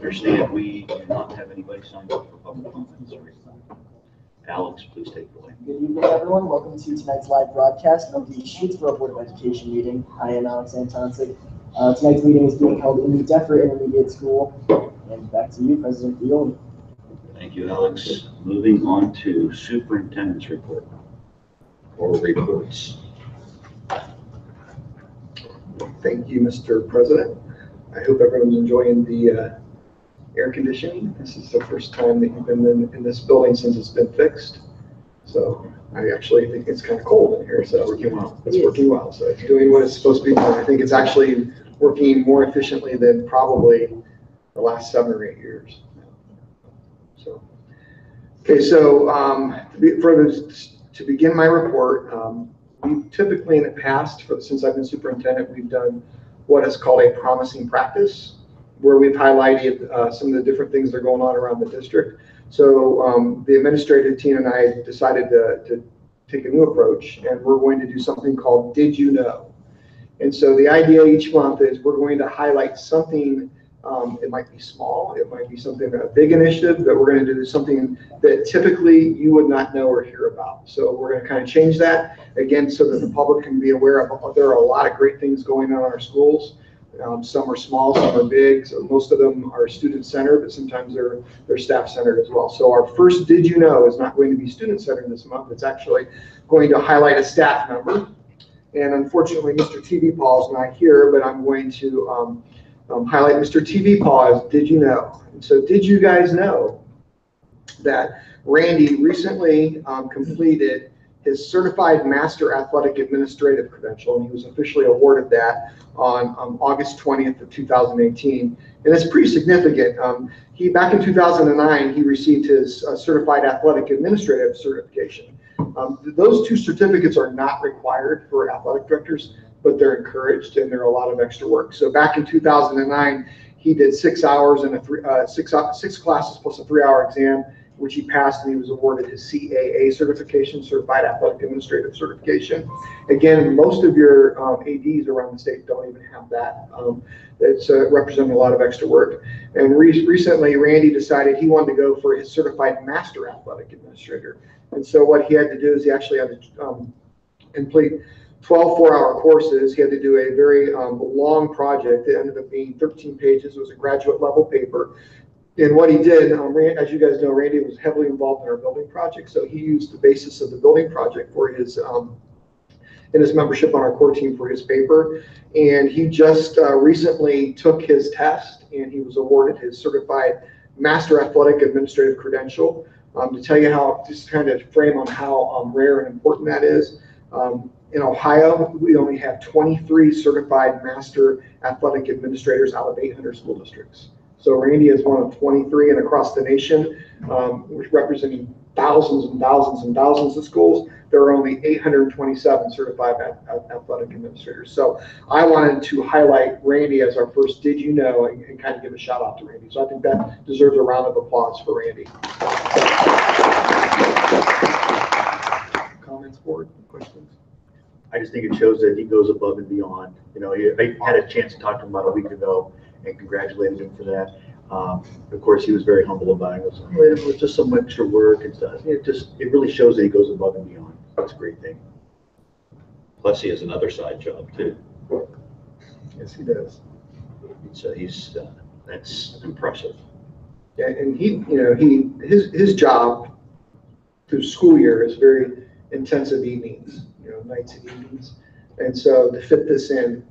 understand we do not have anybody signed up for public comments. Alex, please take it away. Good evening, everyone. Welcome to tonight's live broadcast of the Streetsboro Board of Education meeting. I am Alex Antonsik. Tonight's meeting is being held in the Deffer Intermediate School. And back to you, President Fioli. Thank you, Alex. Moving on to superintendent's report or reports. Thank you, Mr. President. I hope everyone's enjoying the air conditioning. This is the first time that you've been in this building since it's been fixed. So I actually think it's kind of cold in here. So it's working well. It's working well. So it's doing what it's supposed to be doing. I think it's actually working more efficiently than probably the last 7 or 8 years. So, okay. So to begin my report, we typically in the past, since I've been superintendent, we've done what is called a promising practice, where we've highlighted some of the different things that are going on around the district. So the administrative team and I decided to take a new approach, and we're going to do something called Did You Know? And so the idea each month is we're going to highlight something. It might be small, it might be something, a big initiative, but we're going to do something that typically you would not know or hear about. So we're going to kind of change that again so that the public can be aware of. There are a lot of great things going on in our schools. Some are small, some are big. So most of them are student-centered, but sometimes they're staff-centered as well. So our first Did You Know is not going to be student-centered this month. It's actually going to highlight a staff member. And unfortunately, Mr. TV Paul is not here, but I'm going to highlight Mr. TV Paul as Did You Know? And so did you guys know that Randy recently completed his Certified Master Athletic Administrative credential, and he was officially awarded that on August 20th of 2018. And it's pretty significant. Back in 2009, he received his Certified Athletic Administrative certification. Those 2 certificates are not required for athletic directors, but they're encouraged, and they're a lot of extra work. So back in 2009, he did 6 hours and six classes plus a 3-hour exam, which he passed, and he was awarded his CAA certification, Certified Athletic Administrative certification. Again, most of your ADs around the state don't even have that. It's representing a lot of extra work. And recently, Randy decided he wanted to go for his Certified Master Athletic Administrator. And so what he had to do is he actually had to complete 12 4-hour courses. He had to do a very long project. It ended up being 13 pages. It was a graduate level paper. And what he did, as you guys know, Randy was heavily involved in our building project. So he used the basis of the building project for his in his membership on our core team for his paper. And he just recently took his test, and he was awarded his Certified Master Athletic Administrative credential. To tell you how, just kind of frame on how rare and important that is. In Ohio, we only have 23 certified master athletic administrators out of 800 school districts. So Randy is one of 23, and across the nation, representing thousands and thousands and thousands of schools, there are only 827 certified athletic administrators. So I wanted to highlight Randy as our first Did You Know, and kind of give a shout out to Randy. So I think that deserves a round of applause for Randy. Comments, board, questions? I just think it shows that he goes above and beyond. You know, I had a chance to talk to him about a week ago and congratulated him for that. Of course, he was very humble about it. It was just some extra work and stuff. It really shows that he goes above and beyond. That's a great thing. Plus, he has another side job too. Yes, he does. So that's impressive. Yeah, and his job through school year is very intensive evenings, nights and evenings, and so to fit this in,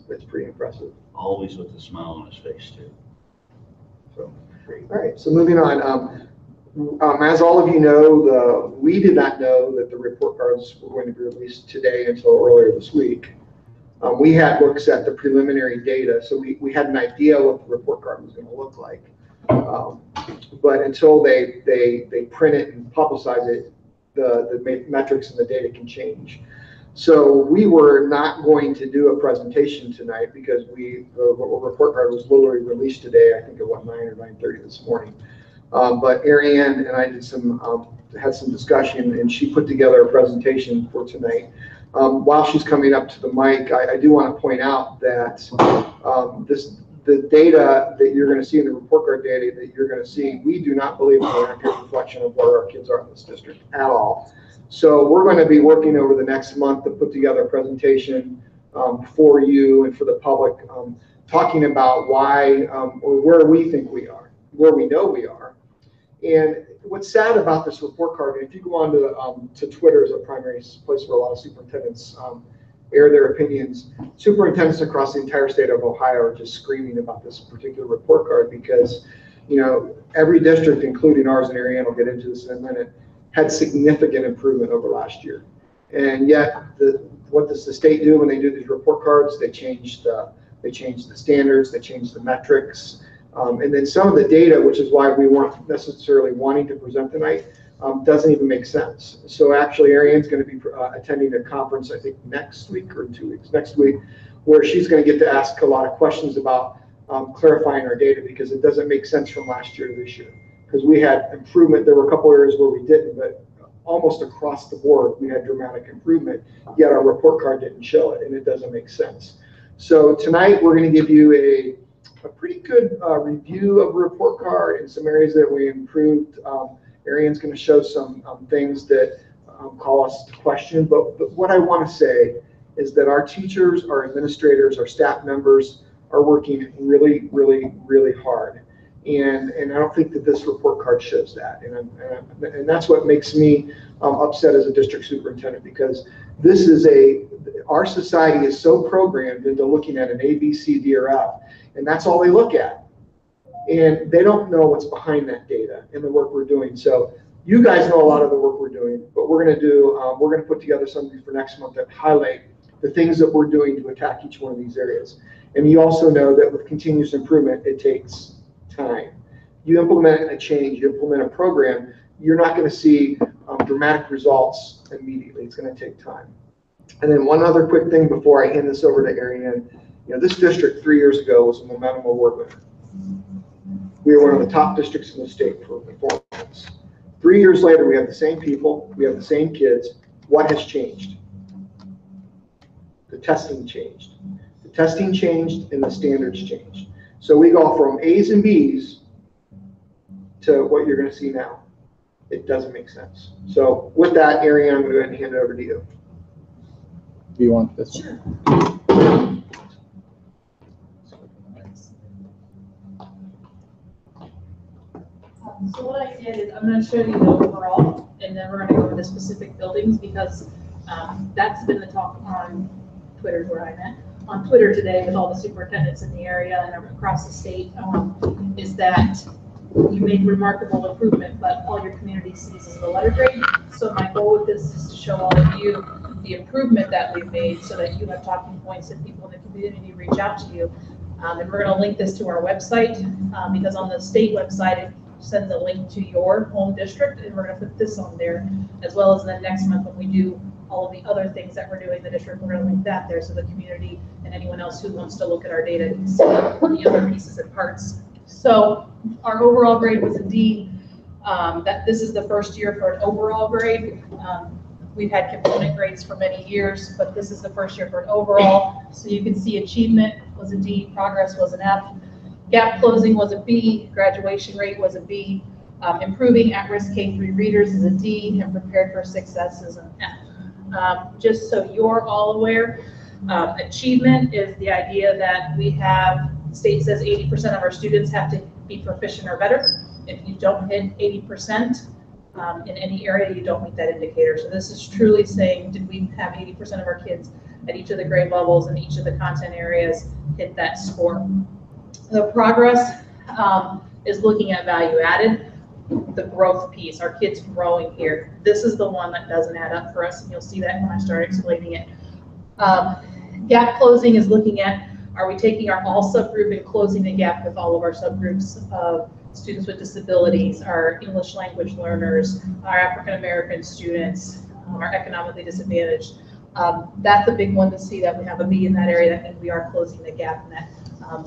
it's pretty impressive. Always with a smile on his face too. So great. All right, so moving on. As all of you know, we did not know that the report cards were going to be released today until earlier this week. We had looks at the preliminary data, so we had an idea what the report card was going to look like. But until they print it and publicize it, the metrics and the data can change. So we were not going to do a presentation tonight because the report card was literally released today, I think at 9 or 9:30 this morning. But Ariane and I had some discussion, and she put together a presentation for tonight. While she's coming up to the mic, I do want to point out that the data that you're going to see in the report card data that you're going to see, we do not believe is an accurate reflection of where our kids are in this district at all. So we're going to be working over the next month to put together a presentation for you and for the public, talking about why or where we think we are, where we know we are. And what's sad about this report card, and if you go on to Twitter as a primary place where a lot of superintendents air their opinions, superintendents across the entire state of Ohio are just screaming about this particular report card because, you know, every district, including ours and Ariane, will get into this in a minute, had significant improvement over last year. And yet, what does the state do when they do these report cards? They change the standards, they change the metrics, and then some of the data, which is why we weren't necessarily wanting to present tonight, doesn't even make sense. So actually, Ariane's going to be attending a conference, I think next week or in 2 weeks, next week, where she's going to get to ask a lot of questions about clarifying our data because it doesn't make sense from last year to this year. Because we had improvement, there were a couple areas where we didn't, but almost across the board, we had dramatic improvement, yet our report card didn't show it, and it doesn't make sense. So tonight, we're going to give you a pretty good review of the report card and some areas that we improved. Ariane's going to show some things that call us to question, but what I want to say is that our teachers, our administrators, our staff members are working really, really, really hard. And I don't think that this report card shows that. And that's what makes me upset as a district superintendent, because this is our society is so programmed into looking at an A, B, C, D, or F, and that's all they look at. And they don't know what's behind that data and the work we're doing. So you guys know a lot of the work we're doing, but we're going to put together something for next month that highlight the things that we're doing to attack each one of these areas. And you also know that with continuous improvement, it takes time. You implement a change, you implement a program, you're not going to see dramatic results immediately. It's going to take time. And then one other quick thing before I hand this over to Ariane. You know, this district 3 years ago was a Momentum Award winner. We were one of the top districts in the state for performance. 3 years later, we have the same people, we have the same kids. What has changed? The testing changed. The testing changed and the standards changed. So we go from A's and B's to what you're going to see now. It doesn't make sense. So with that, Ariane, I'm going to go ahead and hand it over to you. Do you want this? Sure. So what I did is I'm going to show you the overall, and then we're going to go into specific buildings because that's been the talk on Twitter, where I'm at. On Twitter today with all the superintendents in the area and across the state, is that you made remarkable improvement, but all your community sees is the letter grade. So my goal with this is to show all of you the improvement that we've made so that you have talking points and people in the community reach out to you. And we're going to link this to our website because on the state website, it sends a link to your home district, and we're going to put this on there, as well as then next month when we do all of the other things that we're doing in the district, we're going to link that there so the community and anyone else who wants to look at our data can see the other pieces and parts. So our overall grade was a D. That this is the first year for an overall grade. We've had component grades for many years, but this is the first year for an overall. So you can see achievement was a D, progress was an F, gap closing was a B, graduation rate was a B, improving at-risk K-3 readers is a D, and prepared for success is an F. Just so you're all aware, achievement is the idea that we have, the state says 80% of our students have to be proficient or better. If you don't hit 80% in any area, you don't meet that indicator. So this is truly saying, did we have 80% of our kids at each of the grade levels and each of the content areas hit that score? The progress is looking at value added, the growth piece, our kids growing here. This is the one that doesn't add up for us, and you'll see that when I start explaining it. Gap closing is looking at, are we taking our all subgroup and closing the gap with all of our subgroups of students with disabilities, our English language learners, our African American students, our economically disadvantaged. That's a big one to see that we have a B in that area. That means we are closing the gap, and that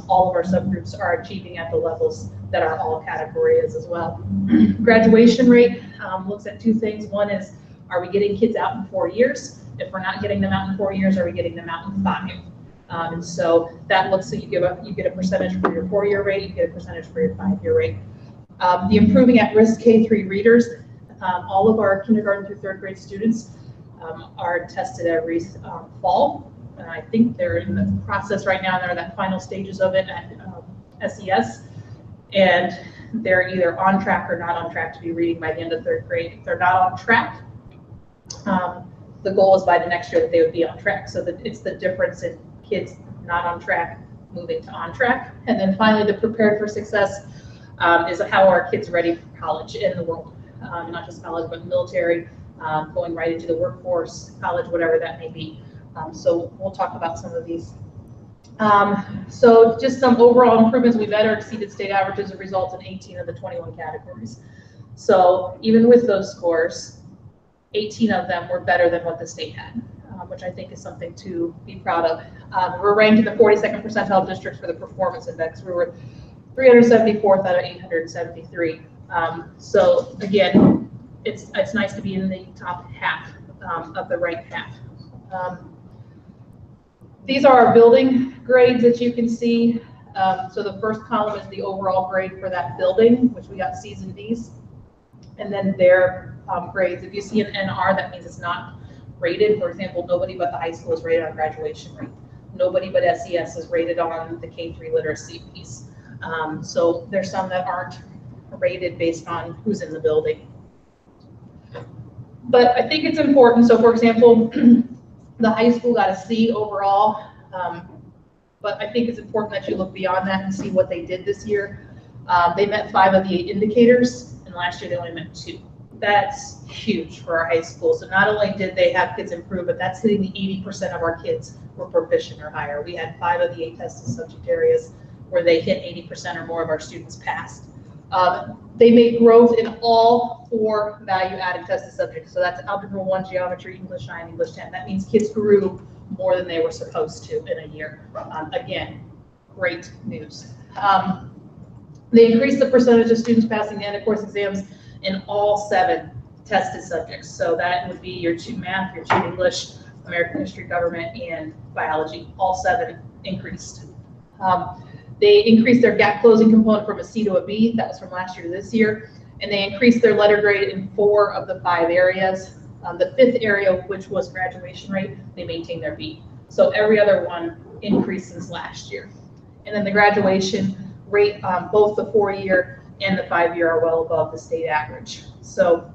all of our subgroups are achieving at the levels that our all category is as well. Graduation rate looks at two things. One is, are we getting kids out in 4 years? If we're not getting them out in 4 years, are we getting them out in 5? And so that looks like you get a percentage for your 4-year rate, you get a percentage for your 5-year rate. The improving at-risk K-3 readers, all of our kindergarten through 3rd grade students are tested every fall. And I think they're in the process right now. They're in that final stages of it at SES. And they're either on track or not on track to be reading by the end of 3rd grade. If they're not on track, the goal is by the next year that they would be on track. So that it's the difference in kids not on track moving to on track. And then finally, the prepared for success is how are kids ready for college in the world, not just college, but military, going right into the workforce, college, whatever that may be. So we'll talk about some of these. So just some overall improvements. We met or exceeded state averages of results in 18 of the 21 categories. So even with those scores, 18 of them were better than what the state had, which I think is something to be proud of. We're ranked in the 42nd percentile districts for the performance index. We were 374th out of 873. So again, it's nice to be in the top half of the ranked half. These are our building grades that you can see. So the first column is the overall grade for that building, which we got C's and D's. And then their grades. If you see an NR, that means it's not rated. For example, nobody but the high school is rated on graduation rate. Nobody but SES is rated on the K-3 literacy piece. So there's some that aren't rated based on who's in the building. But I think it's important. So for example, the high school got a C overall, but I think it's important that you look beyond that and see what they did this year. They met 5 of the 8 indicators, and last year they only met 2. That's huge for our high school. So not only did they have kids improve, but that's hitting the 80% of our kids were proficient or higher. We had 5 of the 8 tested subject areas where they hit 80% or more of our students passed. They made growth in all 4 value-added tested subjects. So that's Algebra 1, Geometry, English 9, English 10. That means kids grew more than they were supposed to in a year. Again, great news. They increased the percentage of students passing the end-of-course exams in all 7 tested subjects. So that would be your 2 math, your 2 English, American history, government, and biology. All 7 increased. They increased their gap closing component from a C to a B. That was from last year to this year. And they increased their letter grade in 4 of the 5 areas. The 5th area, which was graduation rate, they maintained their B. So every other one increased since last year. And then the graduation rate, both the 4-year and the 5-year are well above the state average. So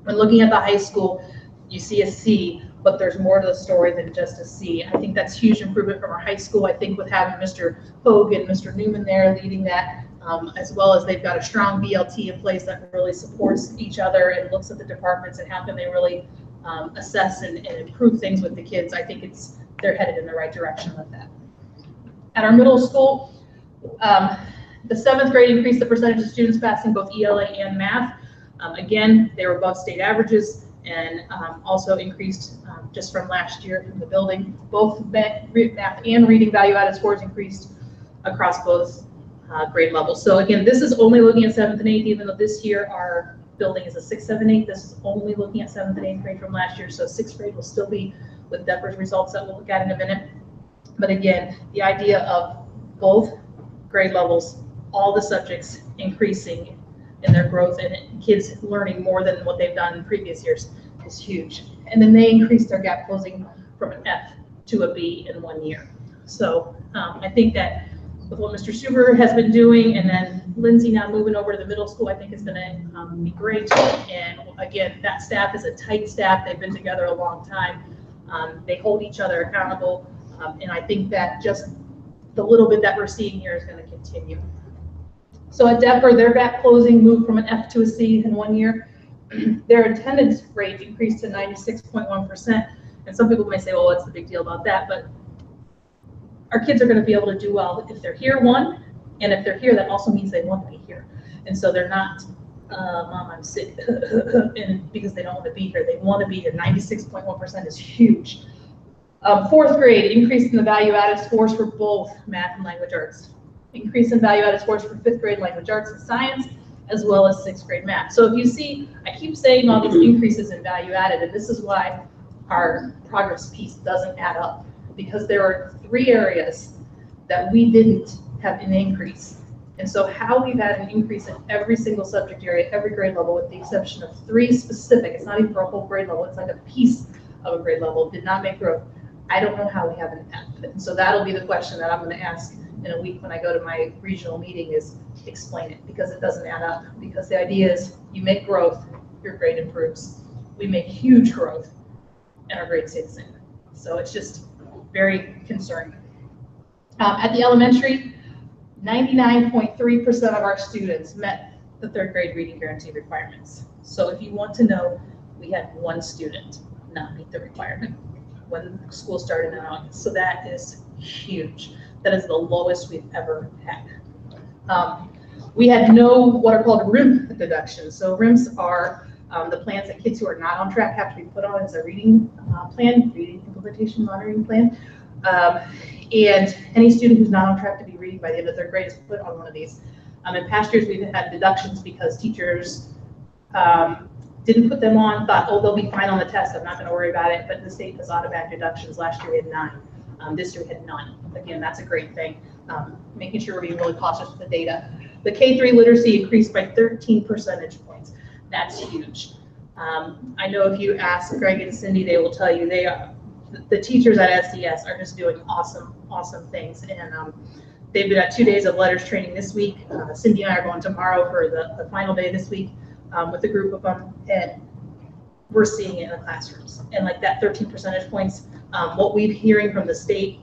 when looking at the high school, you see a C, but there's more to the story than just a C. I think that's huge improvement from our high school. I think with having Mr. Hogue and Mr. Newman there leading that, as well as they've got a strong BLT in place that really supports each other and looks at the departments and how can they really assess and improve things with the kids. I think they're headed in the right direction with that. At our middle school, the 7th grade increased the percentage of students passing both ELA and math. Again, they were above state averages and also increased just from last year from the building. Both math and reading value-added scores increased across both grade levels. So again, this is only looking at 7th and 8th, even though this year our building is a 6th, 7th, 8th. This is only looking at 7th and 8th grade from last year. So 6th grade will still be with Deppers results that we'll look at in a minute. But again, the idea of both grade levels, all the subjects increasing in their growth and kids learning more than what they've done in previous years is huge. And then they increased their gap closing from an F to a B in 1 year. So I think that with what Mr. Suber has been doing, and then Lindsay now moving over to the middle school, I think is going to be great. And again, that staff is a tight staff. They've been together a long time. They hold each other accountable. And I think that just the little bit that we're seeing here is going to continue. So at Depper, their gap closing moved from an F to a C in 1 year. Their attendance rate increased to 96.1%. And some people may say, well, what's the big deal about that? But our kids are going to be able to do well if they're here, one, and if they're here, that also means they want to be here. And so they're not, Mom, I'm sick, and because they don't want to be here. They want to be here. 96.1% is huge. 4th grade, increase in the value-added scores for both math and language arts. Increase in value-added scores for 5th grade language arts and science, as well as 6th grade math. So if you see, I keep saying all these increases in value-added, and this is why our progress piece doesn't add up. because there are 3 areas that we didn't have an increase. And so how we've had an increase in every single subject area, every grade level, with the exception of 3 specific, it's not even for a whole grade level, it's like a piece of a grade level, did not make growth. I don't know how we have an F. And so that'll be the question that I'm going to ask in a week when I go to my regional meeting, is explain it, because it doesn't add up. Because the idea is you make growth, your grade improves. We make huge growth and our grade stays the same. So it's just very concerning. At the elementary, 99.3% of our students met the 3rd grade reading guarantee requirements. So if you want to know, we had 1 student not meet the requirement when school started in August. So that is huge. That is the lowest we've ever had. We had no what are called RIM deductions. So RIMs are the plans that kids who are not on track have to be put on as a reading plan, reading implementation monitoring plan. And any student who's not on track to be reading by the end of 3rd grade is put on one of these. In past years, we've had deductions because teachers didn't put them on, thought, oh, they'll be fine on the test, I'm not going to worry about it. But the state has automatic deductions. Last year we had 9. This year we had none. Again, that's a great thing. Making sure we're being really cautious with the data. The K-3 literacy increased by 13 percentage points. That's huge. I know if you ask Greg and Cindy, they will tell you the teachers at SDS are just doing awesome things. And they've got 2 days of letters training this week. Cindy and I are going tomorrow for the final day this week with a group of them, and we're seeing it in the classrooms. And like that 13 percentage points, what we're hearing from the state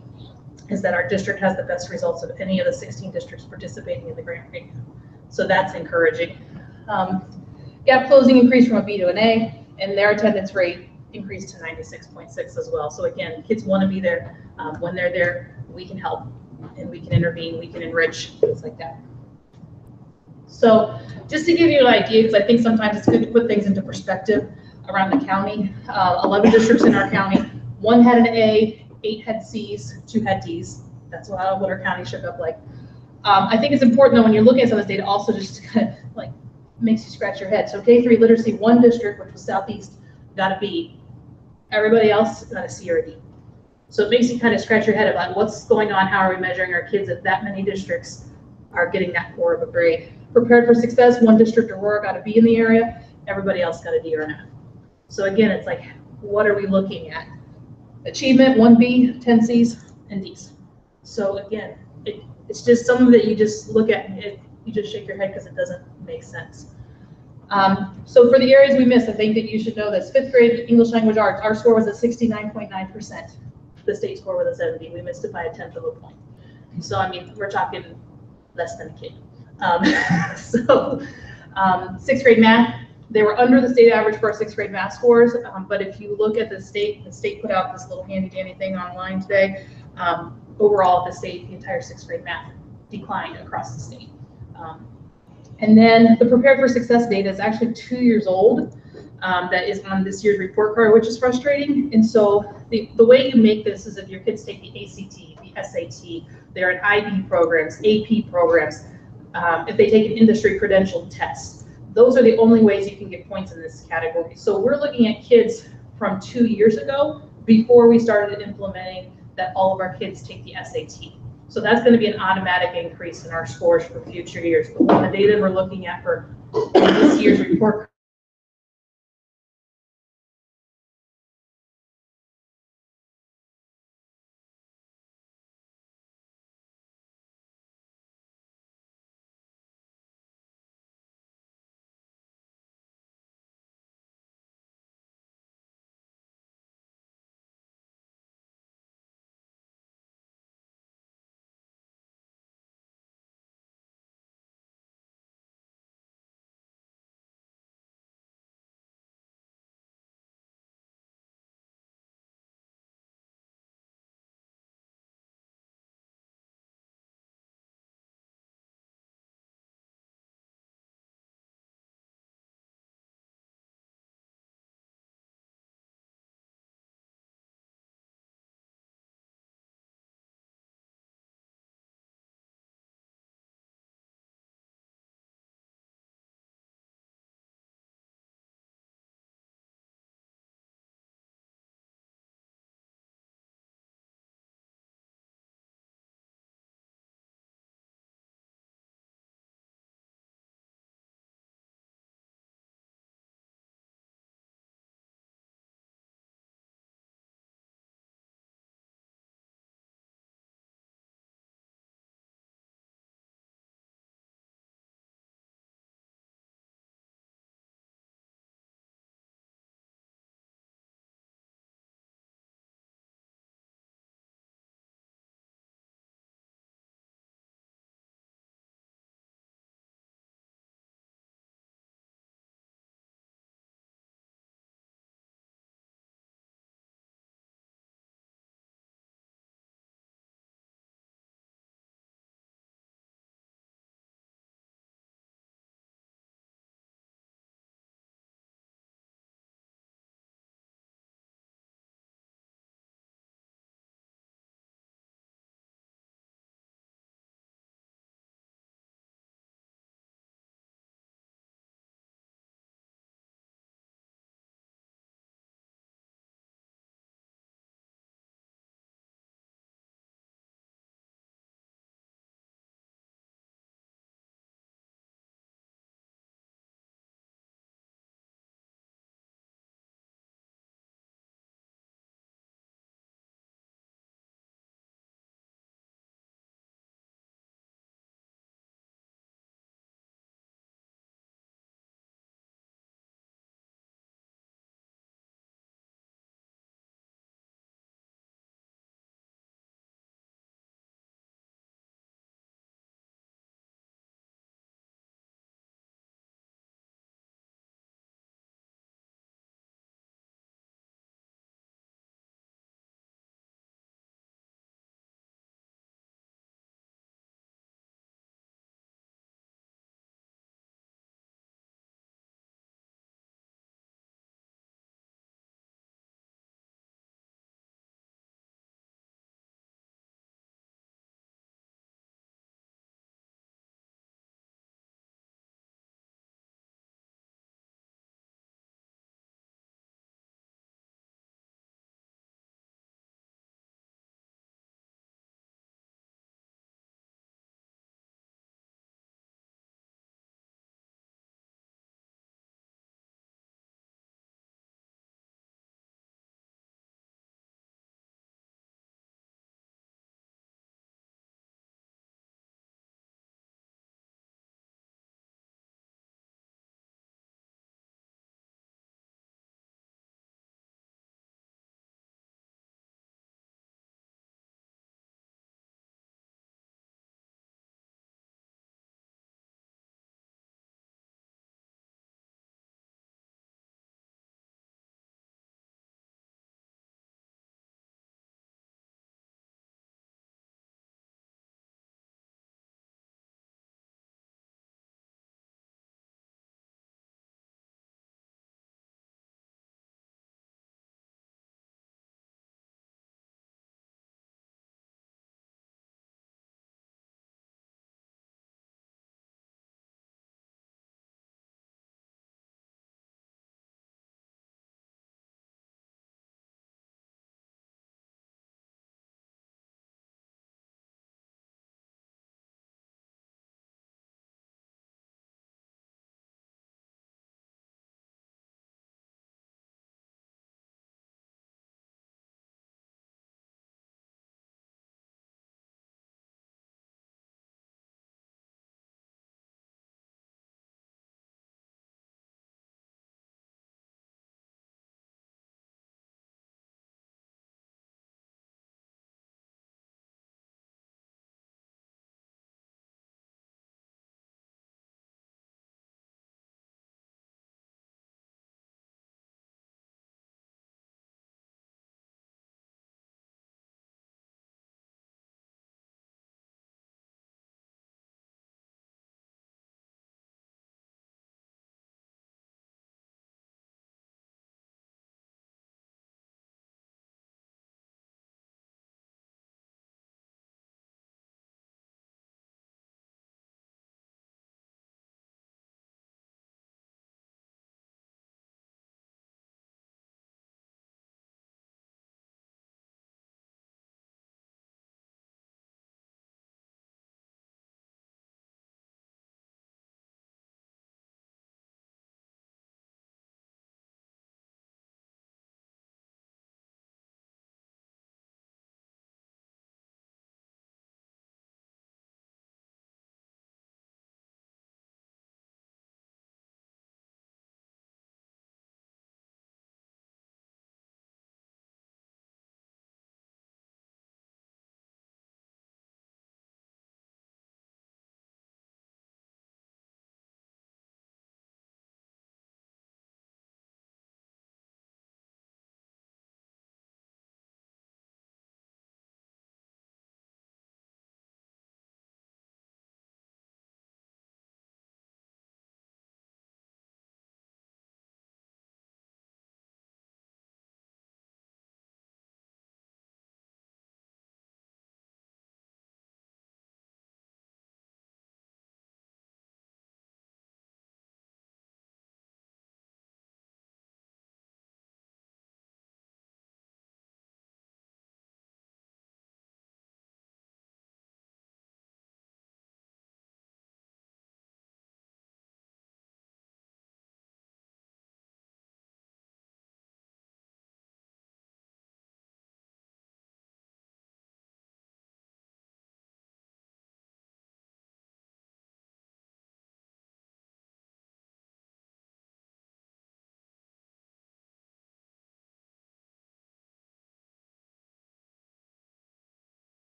is that our district has the best results of any of the 16 districts participating in the grant rate. So that's encouraging. Gap closing increased from a B to an A, and their attendance rate increased to 96.6 as well. So again, kids want to be there. When they're there, we can help and we can intervene, we can enrich, things like that. So just to give you an idea, because I think sometimes it's good to put things into perspective around the county, 11 districts in our county, 1 had an A, 8 had C's, 2 had D's. That's what our county shook up like. I think it's important though when you're looking at some of this data also just to kind of like makes you scratch your head. So K-3 literacy, 1 district, which was Southeast, got a B. Everybody else got a C or a D. So it makes you kind of scratch your head about what's going on, how are we measuring our kids if that many districts are getting that poor of a grade. Prepared for success, 1 district, Aurora, got a B in the area, everybody else got a D or an F. So again, it's like, what are we looking at? Achievement, 1 B, 10 C's, and D's. So again, it's just something that you just look at and you just shake your head because it doesn't make sense. So for the areas we missed, I think that you should know this. 5th grade English language arts, our score was at 69.9%. The state score was at 70. We missed it by 1/10 of a point. So I mean, we're talking less than a kid. 6th grade math, they were under the state average for our 6th grade math scores. But if you look at the state put out this little handy dandy thing online today. Overall, the entire 6th grade math declined across the state. And then the prepared for success data is actually 2 years old. That is on this year's report card, which is frustrating. And so the way you make this is if your kids take the ACT, the SAT, they're in IB programs, AP programs, if they take an industry credentialed test. Those are the only ways you can get points in this category. So we're looking at kids from 2 years ago before we started implementing that all of our kids take the SAT. So that's going to be an automatic increase in our scores for future years. But the data we're looking at for this year's report